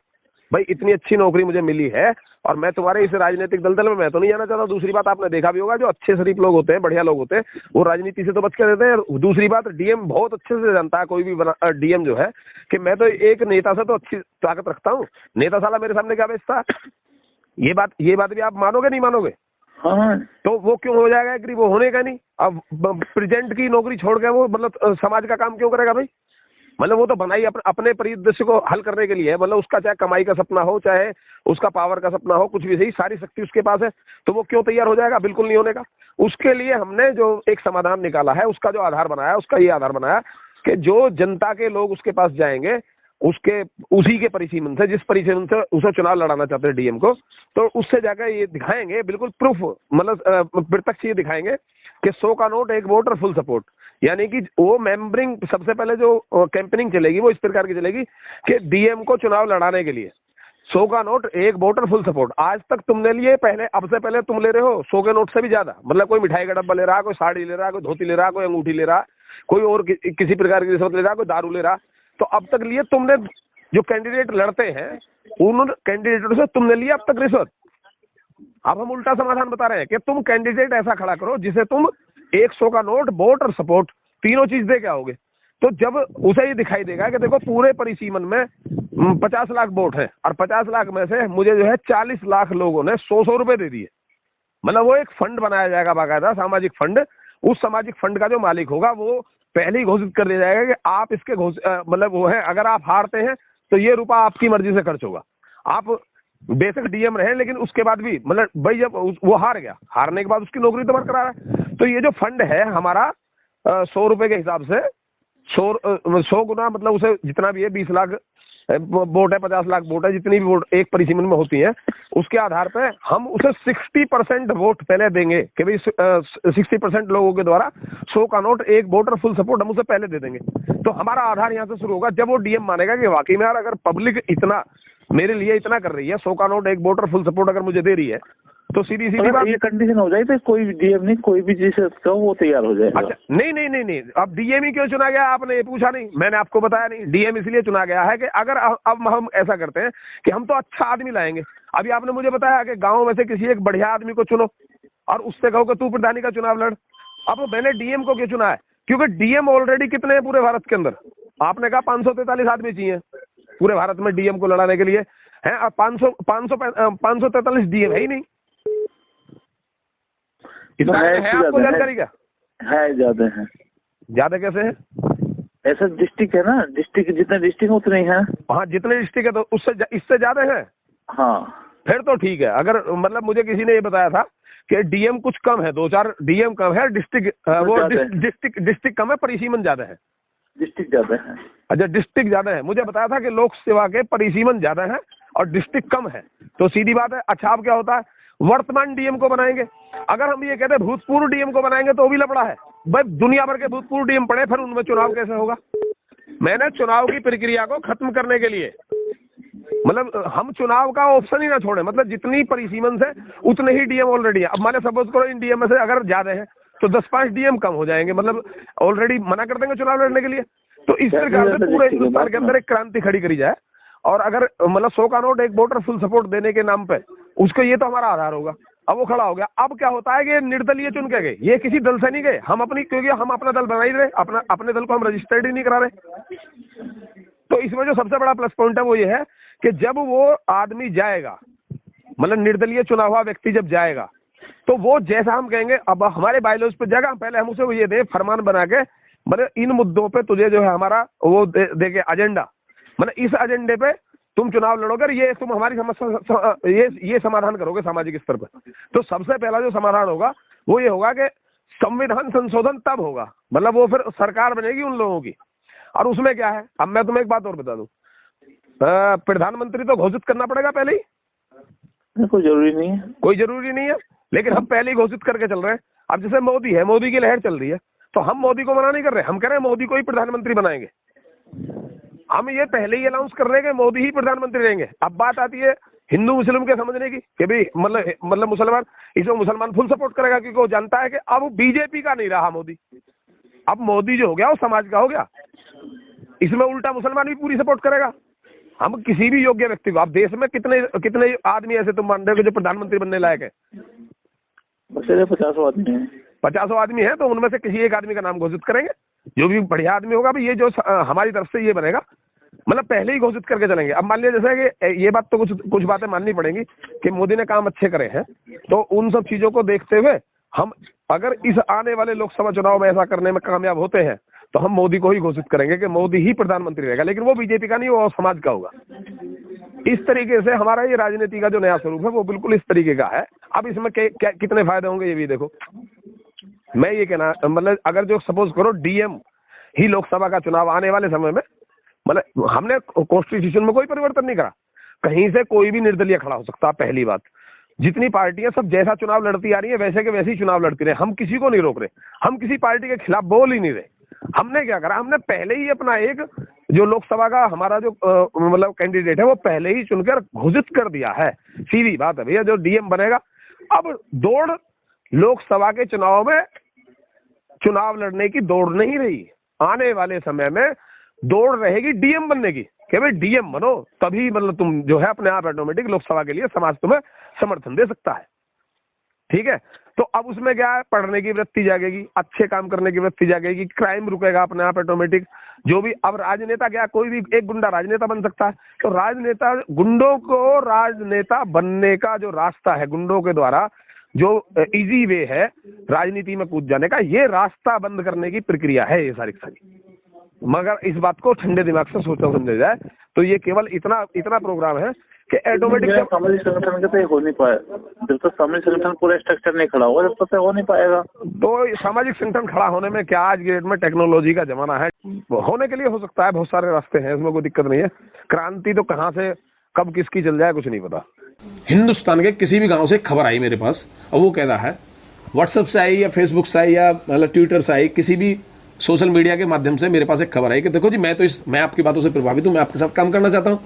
भाई इतनी अच्छी नौकरी मुझे मिली है और मैं तुम्हारे इस राजनीतिक दलदल में मैं तो नहीं जाना चाहता। दूसरी बात आपने देखा भी होगा, जो अच्छे शरीफ लोग होते हैं, बढ़िया लोग होते हैं, वो राजनीति से तो बच के रहते हैं। दूसरी बात, डीएम बहुत अच्छे से जानता है कोई भी डीएम जो है कि मैं तो एक नेता से तो अच्छी ताकत रखता हूँ, नेता साला मेरे सामने क्या बेचता है। ये बात भी आप मानोगे नहीं मानोगे? हाँ, तो वो क्यों हो जाएगा एग्री? वो होने का नहीं। अब प्रेजेंट की नौकरी छोड़ के वो मतलब समाज का काम क्यों करेगा भाई? मतलब वो तो बनाई अपने परिदृश्य को हल करने के लिए है, मतलब उसका चाहे कमाई का सपना हो, चाहे उसका पावर का सपना हो, कुछ भी सही, सारी शक्ति उसके पास है, तो वो क्यों तैयार हो जाएगा? बिल्कुल नहीं होने का। उसके लिए हमने जो एक समाधान निकाला है, उसका जो आधार बनाया, उसका ये आधार बनाया कि जो जनता के लोग उसके पास जाएंगे, उसी के परिसीमन से, जिस परिसीमन से उसे चुनाव लड़ाना चाहते हैं डीएम को, तो उससे जाकर ये दिखाएंगे, बिल्कुल प्रूफ, मतलब प्रत्यक्ष ये दिखाएंगे कि 100 का नोट एक वोट और फुल सपोर्ट। यानी कि वो मेंबरिंग सबसे पहले जो कैंपेनिंग चलेगी वो इस प्रकार की चलेगी कि डीएम को चुनाव लड़ाने के लिए 100 का नोट, एक वोट और फुल सपोर्ट। आज तक तुमने लिए, पहले अब से पहले तुम ले रहे हो 100 के नोट से भी ज्यादा, मतलब कोई मिठाई का डब्बा ले रहा, कोई साड़ी ले रहा, कोई धोती ले रहा, कोई अंगूठी ले रहा, कोई और किसी प्रकार की रिश्वत ले रहा, कोई दारू ले रहा। तो अब तक लिए तुमने, जो कैंडिडेट लड़ते हैं उन कैंडिडेटों से तुमने लिया अब तक रिश्वत। अब हम उल्टा समाधान बता रहे हैं कि तुम कैंडिडेट ऐसा खड़ा करो जिसे तुम 100 का नोट, वोट और सपोर्ट तीनों चीज दे के आओगे। तो जब उसे ये दिखाई देगा कि देखो पूरे परिसीमन में 50 लाख वोट है और 50 लाख में से मुझे जो है 40 लाख लोगों ने 100-100 रुपए दे दिए, मतलब वो एक फंड बनाया जाएगा बाकायदा, सामाजिक फंड। उस सामाजिक फंड का जो मालिक होगा वो पहले ही घोषित कर दिया जाएगा कि आप इसके मतलब वो है, अगर आप हारते हैं तो ये रुपया आपकी मर्जी से खर्च होगा। आप बेशक डीएम रहे, लेकिन उसके बाद भी मतलब भाई जब वो हार गया, हारने के बाद उसकी नौकरी तो बरकरार है। तो ये जो फंड है हमारा 100 रुपए के हिसाब से 100 गुना, मतलब उसे जितना भी है 20 लाख वोट है, 50 लाख वोट है, जितनी भी वोट एक परिसीमन में होती है, उसके आधार पे हम उसे 60% वोट पहले देंगे कि भाई 60% लोगों के द्वारा 100 का नोट, एक वोट और फुल सपोर्ट हम उसे पहले दे देंगे। तो हमारा आधार यहाँ से शुरू होगा। जब वो डीएम मानेगा कि वाकई में यार अगर पब्लिक इतना मेरे लिए इतना कर रही है, 100 का नोट, एक वोट और फुल सपोर्ट अगर मुझे दे रही है, तो सीधी बात, ये कंडीशन हो जाए तो कोई भी डीएम नहीं, कोई भी जिसे कहो वो तैयार हो जाएगा। अच्छा नहीं, अब डीएम ही क्यों चुना गया आपने ये पूछा नहीं, मैंने आपको बताया नहीं। डीएम इसलिए चुना गया है कि अगर अब हम ऐसा करते हैं कि हम तो अच्छा आदमी लाएंगे। अभी आपने मुझे बताया कि गांव में से किसी एक बढ़िया आदमी को चुनो और उससे कहो कि तू प्रधानी का चुनाव लड़। अब मैंने डीएम को क्यों चुना है? क्योंकि डीएम ऑलरेडी कितने हैं पूरे भारत के अंदर? आपने कहा 543 आदमी चाहिए पूरे भारत में डीएम को लड़ाने के लिए, है, और 543 डीएम है ही नहीं। इतना है आपको जानकारी का? है, ज्यादा है। ज्यादा कैसे है? ऐसा डिस्ट्रिक्ट है ना, डिस्ट्रिक्ट जितने डिस्ट्रिक्ट उतने ही है। हाँ, जितने डिस्ट्रिक्ट है तो उससे इससे ज्यादा है। हाँ, फिर तो ठीक है। अगर मतलब मुझे किसी ने ये बताया था कि डीएम कुछ कम है, 2-4 डीएम कम है, डिस्ट्रिक्ट वो डिस्ट्रिक्ट कम है, परिसीमन ज्यादा है। डिस्ट्रिक्ट ज्यादा है। अच्छा, डिस्ट्रिक्ट ज्यादा है। मुझे बताया था कि लोक सेवा के परिसीमन ज्यादा है और डिस्ट्रिक्ट कम है। तो सीधी बात है। अच्छा, अब क्या होता है, वर्तमान डीएम को बनाएंगे। अगर हम ये कहते हैं भूतपूर्व डीएम को बनाएंगे तो भी लफड़ा है भाई। दुनिया भर के भूतपूर्व डीएम पड़े, फिर उनमें चुनाव कैसे होगा? मैंने चुनाव की प्रक्रिया को खत्म करने के लिए मतलब हम चुनाव का ऑप्शन ही ना छोड़े, मतलब जितनी परिसीमन से उतने ही डीएम ऑलरेडी है। अब माने सपोज करो इन डीएम में से अगर ज्यादा है तो 10-5 डीएम कम हो जाएंगे, मतलब ऑलरेडी मना कर देंगे चुनाव लड़ने के लिए। तो इस प्रकार से पूरे हिंदुस्तान के अंदर एक क्रांति खड़ी करी जाए, और अगर मतलब 100 का नोट एक वोटर फुल सपोर्ट देने के नाम पे, उसको ये तो हमारा आधार होगा। अब वो खड़ा हो गया। अब क्या होता है कि निर्दलीय चुन के गए, ये किसी दल से नहीं गए, हम अपनी, क्योंकि हम अपना दल बना ही रहे, अपने दल को हम रजिस्टर्ड ही नहीं करा रहे। तो इसमें जो सबसे बड़ा प्लस पॉइंट है वो ये है कि जब वो आदमी जाएगा, मतलब निर्दलीय चुना हुआ व्यक्ति जब जाएगा, तो वो जैसा हम कहेंगे, अब हमारे बायलॉज पे जगह पहले हम उसे वो ये दे फरमान बना के, मतलब इन मुद्दों पे तुझे जो है हमारा वो दे के एजेंडा, मतलब इस एजेंडे पे तुम चुनाव लड़ोगे, ये तुम हमारी समस्या ये समाधान करोगे सामाजिक स्तर पर। तो सबसे पहला जो समाधान होगा वो ये होगा कि संविधान संशोधन तब होगा, मतलब वो फिर सरकार बनेगी उन लोगों की। और उसमें क्या है, अब मैं तुम्हें एक बात और बता दूं, प्रधानमंत्री तो घोषित करना पड़ेगा पहले ही, कोई जरूरी नहीं है, कोई जरूरी नहीं है, लेकिन हम पहले ही घोषित करके चल रहे हैं। अब जैसे मोदी है, मोदी की लहर चल रही है, तो हम मोदी को मना नहीं कर रहे, हम कह रहे हैं मोदी को ही प्रधानमंत्री बनाएंगे। हम ये पहले ही अनाउंस कर रहे हैं कि मोदी ही प्रधानमंत्री रहेंगे। अब बात आती है हिंदू मुस्लिम के समझने की कि भाई मतलब मुसलमान, इसमें मुसलमान फुल सपोर्ट करेगा क्योंकि वो जानता है कि अब बीजेपी का नहीं रहा मोदी, अब मोदी जो हो गया वो समाज का हो गया। इसमें उल्टा मुसलमान भी पूरी सपोर्ट करेगा। हम किसी भी योग्य व्यक्ति को, अब देश में कितने आदमी ऐसे तुम मान रहे हो जो प्रधानमंत्री बनने लायक है? 50 आदमी है, 50 आदमी है, तो उनमें से किसी एक आदमी का नाम घोषित करेंगे, जो भी बढ़िया आदमी होगा भाई ये जो हमारी तरफ से ये बनेगा, मतलब पहले ही घोषित करके चलेंगे। अब मान लिया जैसे कि ये बात तो कुछ बातें माननी पड़ेंगी कि मोदी ने काम अच्छे करे हैं, तो उन सब चीजों को देखते हुए हम अगर इस आने वाले लोकसभा चुनाव में ऐसा करने में कामयाब होते हैं तो हम मोदी को ही घोषित करेंगे कि मोदी ही प्रधानमंत्री रहेगा, लेकिन वो बीजेपी का नहीं, वो समाज का होगा। इस तरीके से हमारा ये राजनीति का जो नया स्वरूप है वो बिल्कुल इस तरीके का है। अब इसमें कितने फायदे होंगे ये भी देखो। मैं ये कहना, मतलब अगर जो सपोज करो डीएम ही लोकसभा का चुनाव आने वाले समय में, मतलब हमने कॉन्स्टिट्यूशन में कोई परिवर्तन नहीं करा, कहीं से कोई भी निर्दलीय खड़ा हो सकता। पहली बात, जितनी पार्टियां सब जैसा चुनाव लड़ती आ रही है वैसे के वैसे ही चुनाव लड़ती रहे, हम किसी को नहीं रोक रहे, हम किसी पार्टी के खिलाफ बोल ही नहीं रहे। हमने क्या करा, हमने पहले ही अपना एक जो लोकसभा का हमारा जो मतलब कैंडिडेट है वो पहले ही चुनकर घोषित कर दिया है। सीधी बात है भैया, जो डीएम बनेगा। अब दौड़ लोकसभा के चुनाव में चुनाव लड़ने की दौड़ नहीं रही, आने वाले समय में दौड़ रहेगी डीएम बनने की, कि भाई डीएम बनो तभी मतलब तुम जो है अपने आप ऑटोमेटिक लोकसभा के लिए समाज तुम्हें समर्थन दे सकता है। ठीक है, तो अब उसमें क्या है, पढ़ने की वृत्ति जागेगी, अच्छे काम करने की वृत्ति जागेगी, क्राइम रुकेगा अपने आप ऑटोमेटिक। जो भी अब राजनेता, क्या कोई भी एक गुंडा राजनेता बन सकता है? तो राजनेता, गुंडों को राजनेता बनने का जो रास्ता है, गुंडों के द्वारा जो इजी वे है राजनीति में कूद जाने का, ये रास्ता बंद करने की प्रक्रिया है ये सारी सारी। मगर इस बात को ठंडे दिमाग से सोचा समझा जाए तो ये केवल इतना प्रोग्राम है कि ऑटोमेटिक सामाजिक संगठन के तो हो नहीं पाया, जब तक सामाजिक संगठन पूरा स्ट्रक्चर नहीं खड़ा होगा जब तक हो नहीं पाएगा। तो सामाजिक संगठन खड़ा होने में क्या, आज के डेट में टेक्नोलॉजी का जमाना है, होने के लिए हो सकता है, बहुत सारे रास्ते हैं, इसमें कोई दिक्कत नहीं है। क्रांति तो कहाँ से कब किसकी चल जाए कुछ नहीं पता। हिंदुस्तान के किसी भी गांव से खबर आई मेरे पास, और वो कह रहा है व्हाट्सएप से आई या फेसबुक से आई या मतलब ट्विटर से आई, किसी भी सोशल मीडिया के माध्यम से मेरे पास एक खबर आई कि देखो जी मैं आपकी बातों से प्रभावित हूं, मैं आपके साथ काम करना चाहता हूं,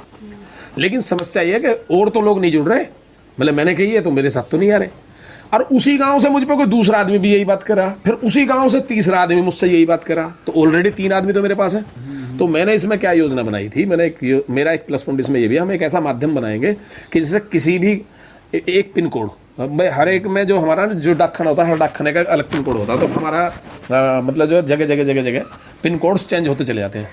लेकिन समस्या ये है कि और तो लोग नहीं जुड़ रहे, मतलब मैंने कही है तो मेरे साथ तो नहीं आ रहे। और उसी गांव से मुझ पर कोई दूसरा आदमी भी यही बात कर रहा, फिर उसी गांव से तीसरा आदमी मुझसे यही बात कर रहा, तो ऑलरेडी 3 आदमी तो मेरे पास है। तो मैंने इसमें क्या योजना बनाई थी, मेरा एक प्लस पॉइंट इसमें ये भी, हम एक ऐसा माध्यम बनाएंगे कि जैसे किसी भी एक पिन कोड, हर एक में जो हमारा जो डाकखाना होता है, हर डाकखाने का अलग पिन कोड होता है, तो हमारा मतलब जो जगह जगह पिन कोड्स चेंज होते चले जाते हैं।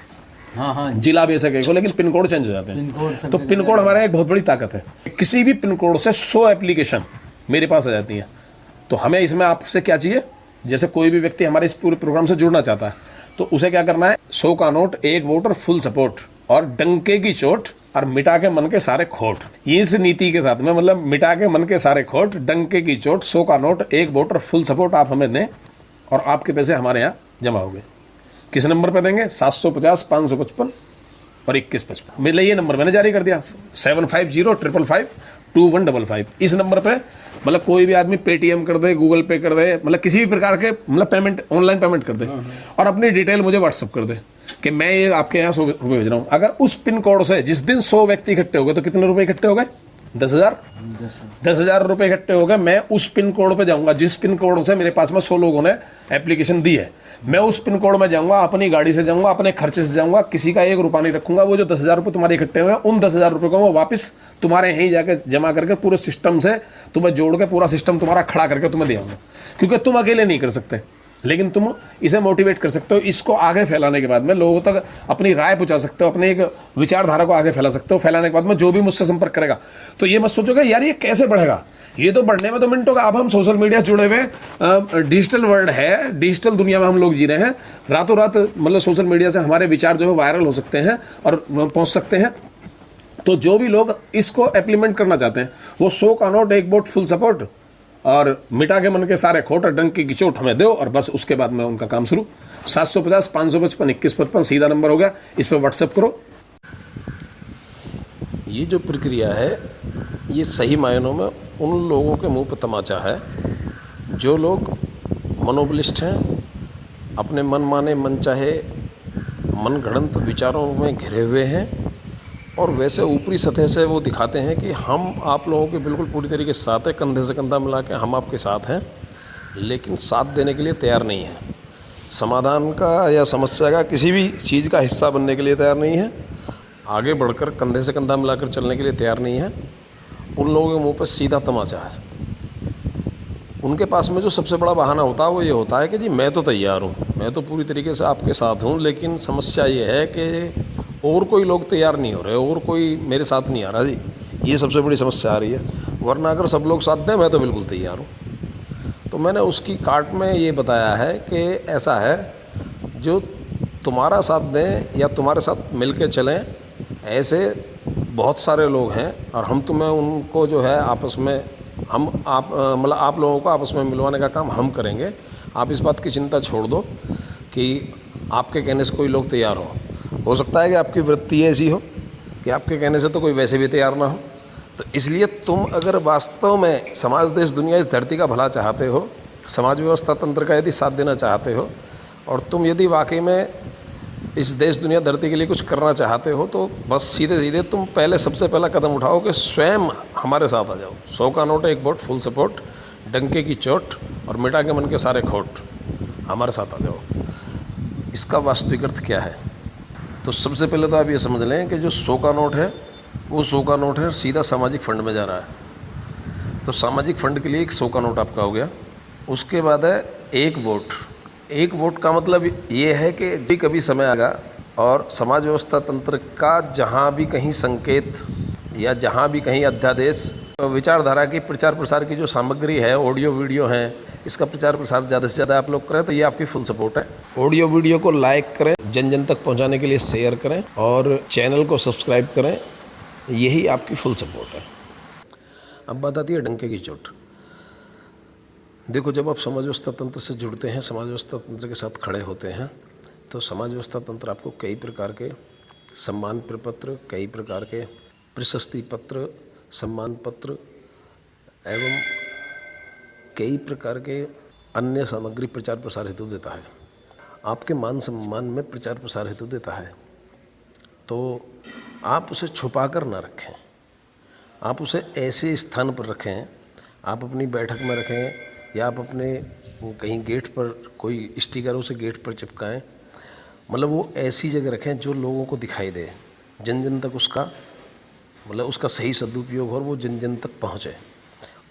हाँ, जिला भी ऐसा कहीं को, लेकिन पिन कोड चेंज हो जाते हैं। तो पिन कोड हमारा एक बहुत बड़ी ताकत है। किसी भी पिन कोड से 100 एप्लीकेशन मेरे पास आ जाती हैं। तो हमें इसमें आपसे क्या चाहिए, जैसे कोई भी व्यक्ति हमारे इस पूरे प्रोग्राम से जुड़ना चाहता है तो उसे क्या करना है, 100 का नोट, 1 वोटर, फुल सपोर्ट और डंके की चोट और मिटा के मन के सारे खोट। इस नीति के साथ में, मतलब मिटा के मन के सारे खोट, डंके की चोट, 100 का नोट, 1 वोटर, फुल सपोर्ट आप हमें दें और आपके पैसे हमारे यहाँ जमा हो गए। किस नंबर पे देंगे? 750 555 और 2155। मेरे लिए ये नंबर मैंने जारी कर दिया, 7505552155। इस नंबर पे मतलब कोई भी आदमी पेटीएम कर दे, गूगल पे कर दे, मतलब किसी भी प्रकार के मतलब पेमेंट, ऑनलाइन पेमेंट कर दे और अपनी डिटेल मुझे व्हाट्सअप कर दे। कि मैं ये आपके यहाँ 100 रुपये भेज रहा हूँ, अगर उस पिन कोड से जिस दिन 100 व्यक्ति इकट्ठे हो गए तो कितने रुपए इकट्ठे हो गए? 10,000। 10,000 रुपये इकट्ठे हो गए। मैं उस पिन कोड पे जाऊंगा जिस पिन कोड से मेरे पास में 100 लोगों ने एप्लीकेशन दी है, मैं उस पिन कोड में जाऊंगा, अपनी गाड़ी से जाऊंगा, अपने खर्चे से जाऊंगा, किसी का 1 रुपया नहीं रखूंगा। वो जो 10,000 रुपये तुम्हारे इकट्ठे हुए हैं, उन 10,000 रुपये को मैं वापस तुम्हारे यहीं जाकर जमा करके पूरे सिस्टम से तुम्हें जोड़ के पूरा सिस्टम तुम्हारा खड़ा करके तुम्हें दे आऊंगा। क्योंकि तुम अकेले नहीं कर सकते, लेकिन तुम इसे मोटिवेट कर सकते हो। इसको आगे फैलाने के बाद में लोगों तक अपनी राय पहुंचा सकते हो, अपने एक विचारधारा को आगे फैला सकते हो। फैलाने के बाद में जो भी मुझसे संपर्क करेगा, तो ये मत सोचोगे यार ये कैसे बढ़ेगा, ये तो बढ़ने में तो मिनटों का। अब हम सोशल मीडिया से जुड़े हुए, डिजिटल वर्ल्ड है, डिजिटल दुनिया में हम लोग जी रहे हैं। रातों रात मतलब सोशल मीडिया से हमारे विचार जो है वायरल हो सकते हैं और पहुंच सकते हैं। तो जो भी लोग इसको इम्प्लीमेंट करना चाहते हैं, वो 100 का नोट, 1 वोट, फुल सपोर्ट और मिटा के मन के सारे खोट, डंकी की चोट हमें दो, और बस उसके बाद में उनका काम शुरू। 750 555 2155 सीधा नंबर हो गया, इस पर व्हाट्सएप करो। ये जो प्रक्रिया है ये सही मायनों में उन लोगों के मुंह पर तमाचा है जो लोग मनोबलिष्ठ हैं, अपने मन माने मन चाहे मन गढ़ंत विचारों में घिरे हुए हैं, और वैसे ऊपरी सतह से वो दिखाते हैं कि हम आप लोगों के बिल्कुल पूरी तरीके से साथ हैं, कंधे से कंधा मिला के हम आपके साथ हैं, लेकिन साथ देने के लिए तैयार नहीं है। समाधान का या समस्या का किसी भी चीज़ का हिस्सा बनने के लिए तैयार नहीं है, आगे बढ़कर कंधे से कंधा मिलाकर चलने के लिए तैयार नहीं है। उन लोगों के मुंह पर सीधा तमाचा है। उनके पास में जो सबसे बड़ा बहाना होता है वो ये होता है कि जी मैं तो तैयार हूँ, मैं तो पूरी तरीके से आपके साथ हूँ, लेकिन समस्या ये है कि और कोई लोग तैयार नहीं हो रहे, और कोई मेरे साथ नहीं आ रहा जी। ये सबसे बड़ी समस्या आ रही है। वरना अगर सब लोग साथ दें मैं तो बिल्कुल तैयार हूँ। तो मैंने उसकी काट में ये बताया है कि ऐसा है, जो तुम्हारा साथ दें या तुम्हारे साथ मिल के चलें, ऐसे बहुत सारे लोग हैं, और हम तुम्हें उनको जो है आपस में मतलब आप लोगों को आपस में मिलवाने का काम हम करेंगे। आप इस बात की चिंता छोड़ दो कि आपके कहने से कोई लोग तैयार हो सकता है कि आपकी वृत्ति ऐसी हो कि आपके कहने से तो कोई वैसे भी तैयार ना हो। तो इसलिए तुम अगर वास्तव में समाज, देश, दुनिया, इस धरती का भला चाहते हो, समाज व्यवस्था तंत्र का यदि साथ देना चाहते हो, और तुम यदि वाकई में इस देश, दुनिया, धरती के लिए कुछ करना चाहते हो, तो बस सीधे सीधे तुम पहले सबसे पहला कदम उठाओ कि स्वयं हमारे साथ आ जाओ। 100 का नोट, 1 वोट, फुल सपोर्ट, डंके की चोट और मिटा के मन के सारे खोट, हमारे साथ आ जाओ। इसका वास्तविक अर्थ क्या है? तो सबसे पहले तो आप ये समझ लें कि जो 100 का नोट है वो 100 का नोट है, सीधा सामाजिक फंड में जा रहा है। तो सामाजिक फंड के लिए एक 100 का नोट आपका हो गया। उसके बाद है 1 वोट। 1 वोट का मतलब ये है कि जी कभी समय आएगा और समाज व्यवस्था तंत्र का जहाँ भी कहीं संकेत या जहाँ भी कहीं अध्यादेश, विचारधारा की प्रचार प्रसार की जो सामग्री है, ऑडियो वीडियो हैं, इसका प्रचार प्रसार ज़्यादा से ज़्यादा आप लोग करें तो ये आपकी फुल सपोर्ट है। ऑडियो वीडियो को लाइक करें, जन जन तक पहुंचाने के लिए शेयर करें, और चैनल को सब्सक्राइब करें, यही आपकी फुल सपोर्ट है। अब बात आती है डंके की चोट। देखो, जब आप समाज व्यवस्था तंत्र से जुड़ते हैं, समाज व्यवस्था तंत्र के साथ खड़े होते हैं, तो समाज व्यवस्था तंत्र आपको कई प्रकार के सम्मान प्रपत्र, कई प्रकार के प्रशस्ति पत्र, सम्मान पत्र एवं कई प्रकार के अन्य सामग्री प्रचार प्रसार हेतु देता है। आपके मान सम्मान में प्रचार प्रसार हेतु देता है। तो आप उसे छुपा कर ना रखें, आप उसे ऐसे स्थान पर रखें, आप अपनी बैठक में रखें, या आप अपने कहीं गेट पर कोई स्टिकर उसे गेट पर चिपकाएं। मतलब वो ऐसी जगह रखें जो लोगों को दिखाई दे, जन जन तक उसका मतलब उसका सही सदुपयोग हो और वो जन जन तक पहुँचे,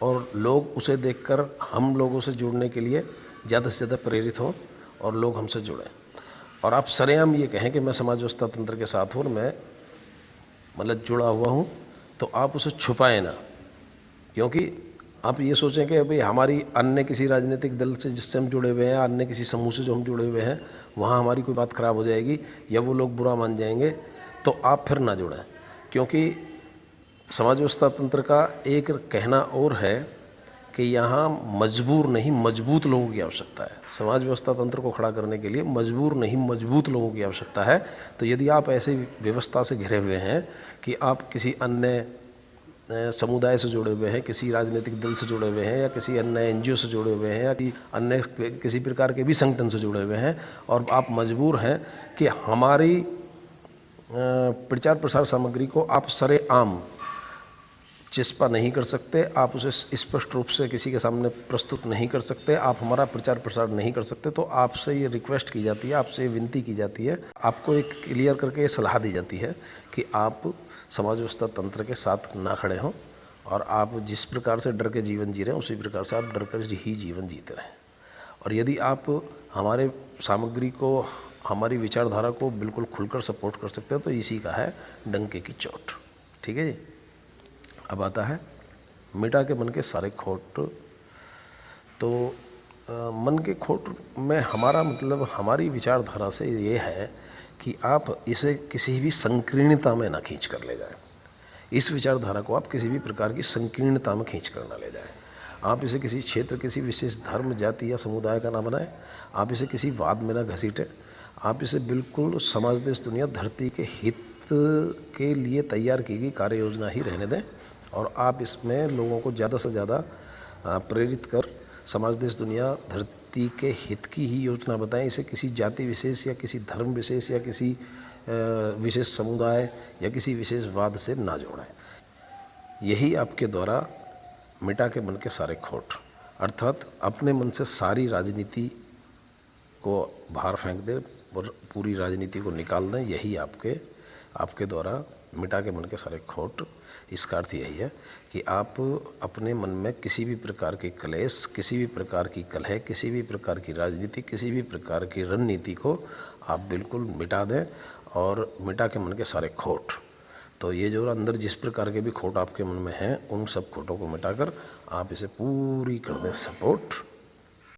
और लोग उसे देखकर हम लोगों से जुड़ने के लिए ज़्यादा से ज़्यादा प्रेरित हों और लोग हमसे जुड़ें। और आप सरेआम ये कहें कि मैं समाज व्यवस्था तंत्र के साथ हूँ और मैं मतलब जुड़ा हुआ हूँ, तो आप उसे छुपाएं ना। क्योंकि आप ये सोचें कि भाई हमारी अन्य किसी राजनीतिक दल से जिससे हम जुड़े हुए हैं, अन्य किसी समूह से जो हम जुड़े हुए हैं, वहाँ हमारी कोई बात ख़राब हो जाएगी या वो लोग बुरा मान जाएंगे, तो आप फिर ना जुड़ें। क्योंकि समाज व्यवस्था तंत्र का एक कहना और है कि यहाँ मजबूर नहीं मजबूत लोगों की आवश्यकता है। समाज व्यवस्था तंत्र को खड़ा करने के लिए मजबूर नहीं मजबूत लोगों की आवश्यकता है। तो यदि आप ऐसे व्यवस्था से घिरे हुए हैं कि आप किसी अन्य समुदाय से जुड़े हुए हैं, किसी राजनीतिक दल से जुड़े हुए हैं, या किसी अन्य एनजीओ से जुड़े हुए हैं, या अन्य किसी प्रकार के भी संगठन से जुड़े हुए हैं, और आप मजबूर हैं कि हमारी प्रचार प्रसार सामग्री को आप सरेआम चिस्पा नहीं कर सकते, आप उसे स्पष्ट रूप से किसी के सामने प्रस्तुत नहीं कर सकते, आप हमारा प्रचार प्रसार नहीं कर सकते, तो आपसे ये रिक्वेस्ट की जाती है, आपसे ये विनती की जाती है, आपको एक क्लियर करके ये सलाह दी जाती है कि आप समाज व्यवस्था तंत्र के साथ ना खड़े हों, और आप जिस प्रकार से डर के जीवन जी रहे हैं उसी प्रकार से आप डर कर ही जीवन जीते रहें। और यदि आप हमारे सामग्री को, हमारी विचारधारा को बिल्कुल खुलकर सपोर्ट कर सकते हैं, तो इसी का है डंके की चोट। ठीक है जी। अब आता है मिटा के मन के सारे खोट। तो मन के खोट में हमारा मतलब, हमारी विचारधारा से ये है कि आप इसे किसी भी संकीर्णता में ना खींच कर ले जाएं। इस विचारधारा को आप किसी भी प्रकार की संकीर्णता में खींच कर ना ले जाएं। आप इसे किसी क्षेत्र, किसी विशेष धर्म, जाति या समुदाय का ना बनाएं। आप इसे किसी वाद में ना घसीटें। आप इसे बिल्कुल समाज, देश, दुनिया, धरती के हित के लिए तैयार की गई कार्य योजना ही रहने दें, और आप इसमें लोगों को ज़्यादा से ज़्यादा प्रेरित कर समाज, देश, दुनिया, धरती के हित की ही योजना बताएं। इसे किसी जाति विशेष या किसी धर्म विशेष या किसी विशेष समुदाय या किसी विशेष वाद से ना जोड़ें। यही आपके द्वारा मिटा के मन के सारे खोट, अर्थात अपने मन से सारी राजनीति को बाहर फेंक दें और पूरी राजनीति को निकाल दें। यही आपके द्वारा मिटा के मन के सारे खोट। इसका अर्थ यही है कि आप अपने मन में किसी भी प्रकार के क्लेश, किसी भी प्रकार की कलह, किसी भी प्रकार की राजनीति, किसी भी प्रकार की रणनीति को आप बिल्कुल मिटा दें, और मिटा के मन के सारे खोट। तो ये जो अंदर जिस प्रकार के भी खोट आपके मन में हैं, उन सब खोटों को मिटाकर आप इसे पूरी कर दें सपोर्ट।